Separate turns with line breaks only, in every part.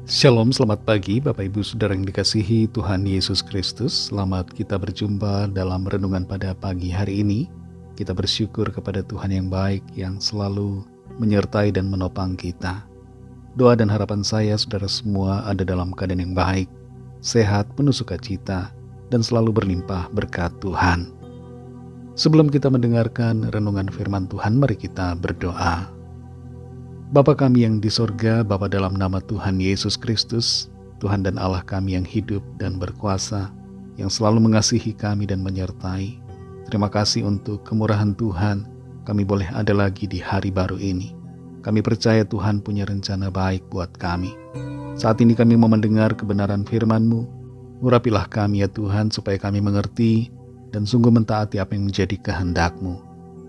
Shalom, selamat pagi Bapak Ibu Saudara yang dikasihi Tuhan Yesus Kristus. Selamat kita berjumpa dalam renungan pada pagi hari ini. Kita bersyukur kepada Tuhan yang baik yang selalu menyertai dan menopang kita. Doa dan harapan saya saudara semua ada dalam keadaan yang baik, sehat, penuh sukacita, dan selalu berlimpah berkat Tuhan. Sebelum kita mendengarkan renungan firman Tuhan, mari kita berdoa. Bapa kami yang di sorga, Bapa dalam nama Tuhan Yesus Kristus, Tuhan dan Allah kami yang hidup dan berkuasa, yang selalu mengasihi kami dan menyertai. Terima kasih untuk kemurahan Tuhan, kami boleh ada lagi di hari baru ini. Kami percaya Tuhan punya rencana baik buat kami. Saat ini kami mau mendengar kebenaran firman-Mu. Urapilah kami ya Tuhan, supaya kami mengerti dan sungguh mentaati apa yang menjadi kehendak-Mu.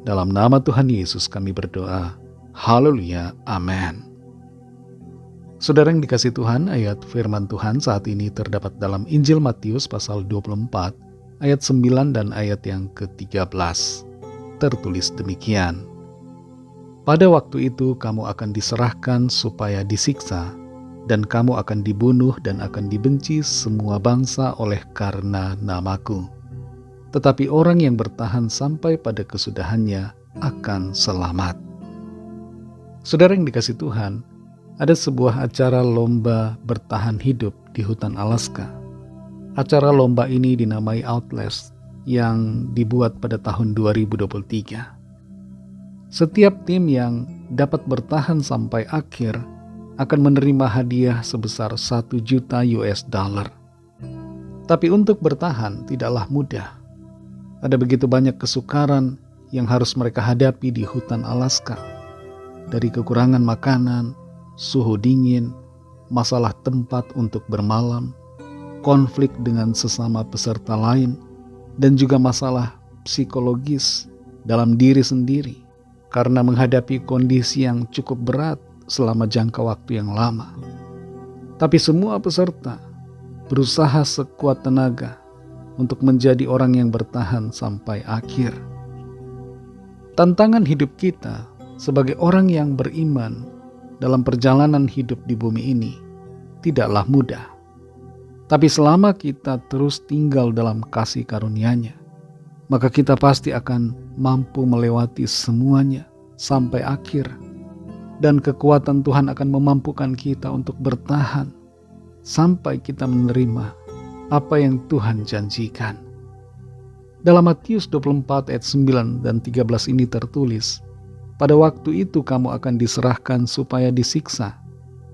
Dalam nama Tuhan Yesus kami berdoa. Haleluya, amin. Saudara yang dikasih Tuhan, ayat firman Tuhan saat ini terdapat dalam Injil Matius pasal 24, ayat 9 dan ayat yang ke-13. Tertulis demikian. Pada waktu itu kamu akan diserahkan supaya disiksa, dan kamu akan dibunuh dan akan dibenci semua bangsa oleh karena namaku. Tetapi orang yang bertahan sampai pada kesudahannya akan selamat. Saudara yang dikasih Tuhan, ada sebuah acara lomba bertahan hidup di hutan Alaska. Acara lomba ini dinamai Outlast yang dibuat pada tahun 2023. Setiap tim yang dapat bertahan sampai akhir akan menerima hadiah sebesar 1 juta US dollar. Tapi untuk bertahan tidaklah mudah. Ada begitu banyak kesukaran yang harus mereka hadapi di hutan Alaska. Dari kekurangan makanan, suhu dingin, masalah tempat untuk bermalam, konflik dengan sesama peserta lain, dan juga masalah psikologis dalam diri sendiri karena menghadapi kondisi yang cukup berat selama jangka waktu yang lama. Tapi semua peserta berusaha sekuat tenaga untuk menjadi orang yang bertahan sampai akhir. Tantangan hidup kita sebagai orang yang beriman dalam perjalanan hidup di bumi ini tidaklah mudah. Tapi selama kita terus tinggal dalam kasih karunia-Nya, maka kita pasti akan mampu melewati semuanya sampai akhir. Dan kekuatan Tuhan akan memampukan kita untuk bertahan sampai kita menerima apa yang Tuhan janjikan. Dalam Matius 24 ayat 9 dan 13 ini tertulis, pada waktu itu kamu akan diserahkan supaya disiksa,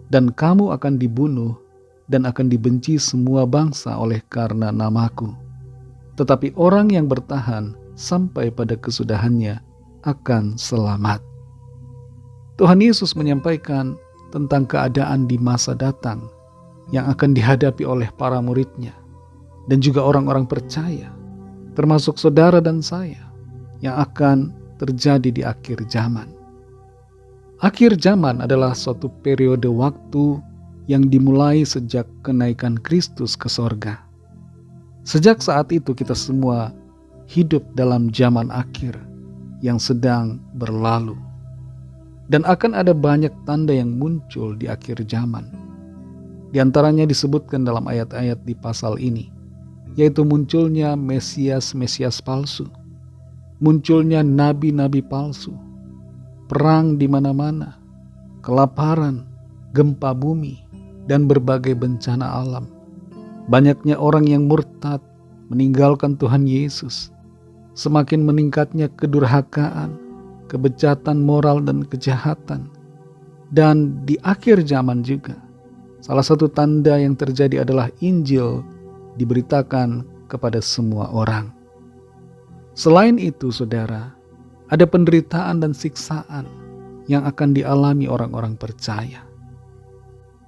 dan kamu akan dibunuh dan akan dibenci semua bangsa oleh karena namaku. Tetapi orang yang bertahan sampai pada kesudahannya akan selamat. Tuhan Yesus menyampaikan tentang keadaan di masa datang yang akan dihadapi oleh para murid-Nya dan juga orang-orang percaya, termasuk saudara dan saya, yang akan terjadi di akhir zaman. Akhir zaman adalah suatu periode waktu yang dimulai sejak kenaikan Kristus ke sorga. Sejak saat itu kita semua hidup dalam zaman akhir yang sedang berlalu. Dan akan ada banyak tanda yang muncul di akhir zaman. Di antaranya disebutkan dalam ayat-ayat di pasal ini, yaitu munculnya Mesias-Mesias palsu, munculnya nabi-nabi palsu, perang di mana-mana, kelaparan, gempa bumi, dan berbagai bencana alam. Banyaknya orang yang murtad meninggalkan Tuhan Yesus. Semakin meningkatnya kedurhakaan, kebejatan moral dan kejahatan. Dan di akhir zaman juga, salah satu tanda yang terjadi adalah Injil diberitakan kepada semua orang. Selain itu, saudara, ada penderitaan dan siksaan yang akan dialami orang-orang percaya.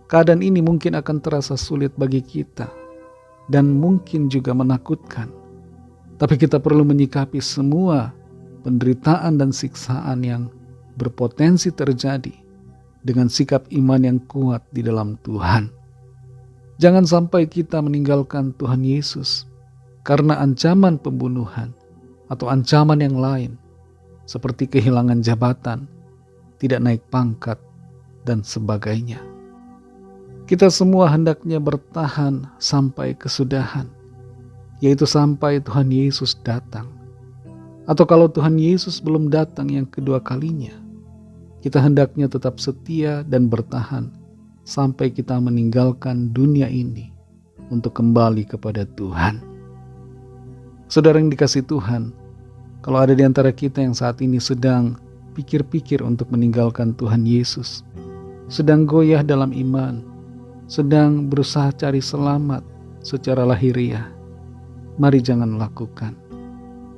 Keadaan ini mungkin akan terasa sulit bagi kita dan mungkin juga menakutkan. Tapi kita perlu menyikapi semua penderitaan dan siksaan yang berpotensi terjadi dengan sikap iman yang kuat di dalam Tuhan. Jangan sampai kita meninggalkan Tuhan Yesus karena ancaman pembunuhan atau ancaman yang lain, seperti kehilangan jabatan, tidak naik pangkat, dan sebagainya. Kita semua hendaknya bertahan sampai kesudahan, yaitu sampai Tuhan Yesus datang. Atau kalau Tuhan Yesus belum datang yang kedua kalinya, kita hendaknya tetap setia dan bertahan sampai kita meninggalkan dunia ini untuk kembali kepada Tuhan. Saudara yang dikasihi Tuhan, kalau ada di antara kita yang saat ini sedang pikir-pikir untuk meninggalkan Tuhan Yesus, sedang goyah dalam iman, sedang berusaha cari selamat secara lahiriah, mari jangan lakukan.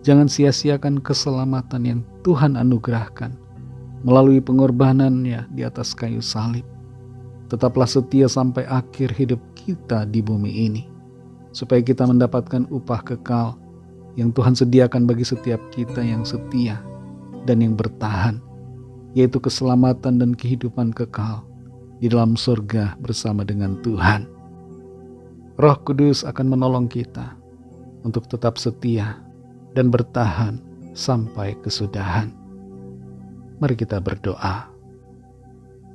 Jangan sia-siakan keselamatan yang Tuhan anugerahkan melalui pengorbanannya di atas kayu salib. Tetaplah setia sampai akhir hidup kita di bumi ini, supaya kita mendapatkan upah kekal yang Tuhan sediakan bagi setiap kita yang setia dan yang bertahan, yaitu keselamatan dan kehidupan kekal di dalam surga bersama dengan Tuhan. Roh Kudus akan menolong kita untuk tetap setia dan bertahan sampai kesudahan. Mari kita berdoa.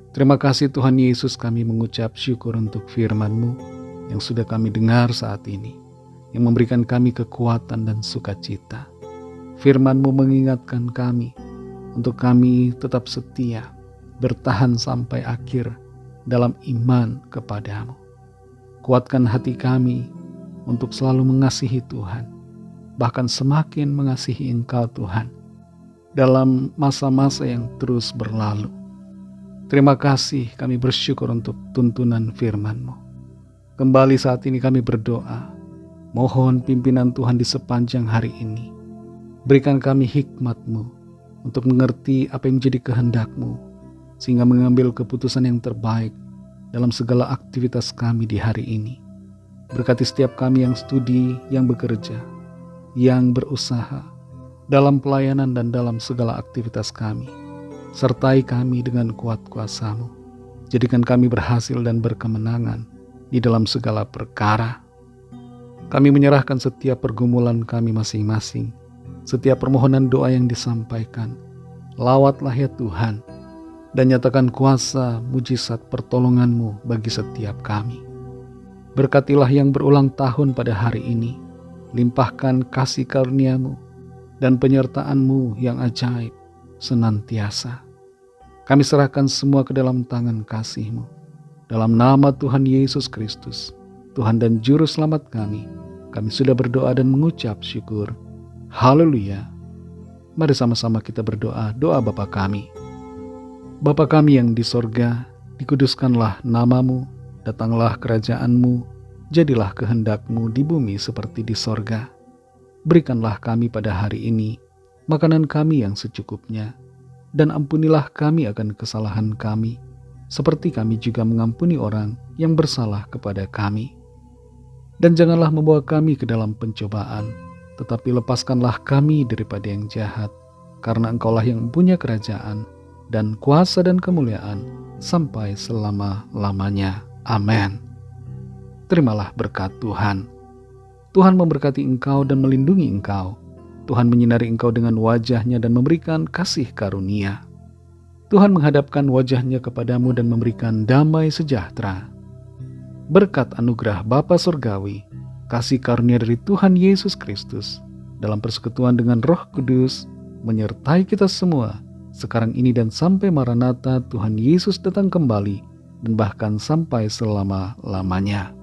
Terima kasih Tuhan Yesus, kami mengucap syukur untuk firman-Mu yang sudah kami dengar saat ini, yang memberikan kami kekuatan dan sukacita. Firman-Mu mengingatkan kami untuk kami tetap setia, bertahan sampai akhir dalam iman kepada-Mu. Kuatkan hati kami untuk selalu mengasihi Tuhan, bahkan semakin mengasihi Engkau Tuhan, dalam masa-masa yang terus berlalu. Terima kasih, kami bersyukur untuk tuntunan firman-Mu. Kembali saat ini kami berdoa, mohon pimpinan Tuhan di sepanjang hari ini. Berikan kami hikmat-Mu untuk mengerti apa yang menjadi kehendak-Mu, sehingga mengambil keputusan yang terbaik dalam segala aktivitas kami di hari ini. Berkati setiap kami yang studi, yang bekerja, yang berusaha, dalam pelayanan dan dalam segala aktivitas kami. Sertai kami dengan kuat kuasa-Mu. Jadikan kami berhasil dan berkemenangan di dalam segala perkara. Kami menyerahkan setiap pergumulan kami masing-masing, setiap permohonan doa yang disampaikan. Lawatlah ya Tuhan, dan nyatakan kuasa mujizat pertolongan-Mu bagi setiap kami. Berkatilah yang berulang tahun pada hari ini. Limpahkan kasih karunia-Mu dan penyertaan-Mu yang ajaib senantiasa. Kami serahkan semua ke dalam tangan kasih-Mu. Dalam nama Tuhan Yesus Kristus, Tuhan dan Juru Selamat kami sudah berdoa dan mengucap syukur. Haleluya. Mari sama-sama kita berdoa, doa Bapa kami. Bapa kami yang di sorga, dikuduskanlah nama-Mu, datanglah kerajaan-Mu, jadilah kehendak-Mu di bumi seperti di sorga. Berikanlah kami pada hari ini makanan kami yang secukupnya, dan ampunilah kami akan kesalahan kami, seperti kami juga mengampuni orang yang bersalah kepada kami. Dan janganlah membawa kami ke dalam pencobaan, tetapi lepaskanlah kami daripada yang jahat, karena Engkaulah yang punya kerajaan, dan kuasa dan kemuliaan, sampai selama-lamanya. Amin. Terimalah berkat Tuhan. Tuhan memberkati engkau dan melindungi engkau. Tuhan menyinari engkau dengan wajah-Nya dan memberikan kasih karunia. Tuhan menghadapkan wajah-Nya kepadamu dan memberikan damai sejahtera. Berkat anugerah Bapa Surgawi, kasih karunia dari Tuhan Yesus Kristus, dalam persekutuan dengan Roh Kudus, menyertai kita semua, sekarang ini dan sampai Maranatha Tuhan Yesus datang kembali, dan bahkan sampai selama-lamanya.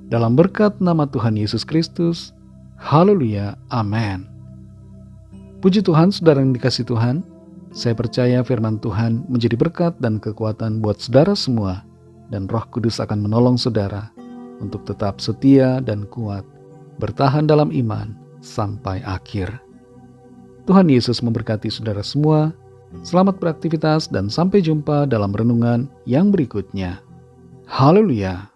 Dalam berkat nama Tuhan Yesus Kristus, haleluya, amin. Puji Tuhan, saudara yang dikasihi Tuhan, saya percaya firman Tuhan menjadi berkat dan kekuatan buat saudara semua, dan Roh Kudus akan menolong saudara untuk tetap setia dan kuat, bertahan dalam iman sampai akhir. Tuhan Yesus memberkati saudara semua. Selamat beraktivitas dan sampai jumpa dalam renungan yang berikutnya. Haleluya.